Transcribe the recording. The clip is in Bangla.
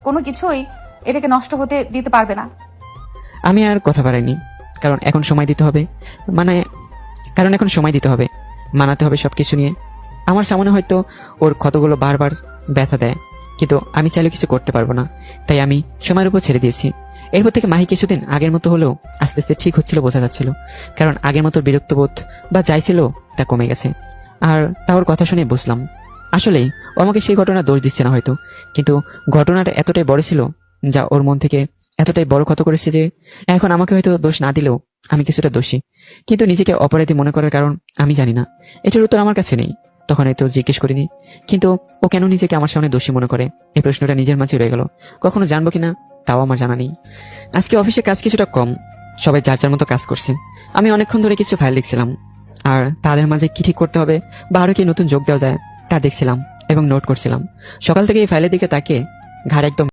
কোনো কিছুই এটাকে নষ্ট হতে দিতে পারবে না। আমি আর কথা বাড়াইনি, কারণ এখন সময় দিতে হবে। এখন সময় দিতে হবে, মানাতে হবে সব কিছু নিয়ে। আমার সামনে হয়তো ওর ক্ষতগুলো বারবার ব্যথা দেয়, কিন্তু আমি চাইলে কিছু করতে পারবো না। তাই আমি সময়ের উপর ছেড়ে দিয়েছি। এরপর থেকে মাহি কিছুদিন আগের মতো হলেও আস্তে আস্তে ঠিক হচ্ছিল, বোঝা যাচ্ছিল। কারণ আগের মতো বিরক্তবোধ বা যাই ছিল তা কমে গেছে। আর তা ওর কথা শুনে বুঝলাম, আসলেই ও আমাকে সেই ঘটনা দোষ দিচ্ছে না হয়তো, কিন্তু ঘটনাটা এতটাই বড় ছিল যা ওর মন থেকে এতটাই বড় ক্ষত করেছে যে এখন আমাকে হয়তো দোষ না দিলেও আমি কিছুটা দোষী। কিন্তু নিজেকে অপরাধী মনে করার কারণ আমি জানি না, এটার উত্তর আমার কাছে নেই। তখন হয়তো জিজ্ঞেস করিনি, কিন্তু ও কেন নিজেকে আমার সামনে দোষী মনে করে এই প্রশ্নটা নিজের মাঝে রয়ে গেল। কখনো জানবো কিনা তাও আমার জানা নেই। আজকে অফিসে কাজ কিছুটা কম, সবাই যার যার মতো কাজ করছে। আমি অনেকক্ষণ ধরে কিছু ফাইল লিখছিলাম, আর তাদের মাঝে কি ঠিক করতে হবে বা আরো কি নতুন যোগ দেওয়া যায় তা দেখছিলাম এবং নোট করছিলাম। সকাল থেকে এই ফাইলের দিকে তাকিয়ে ঘাড় একদম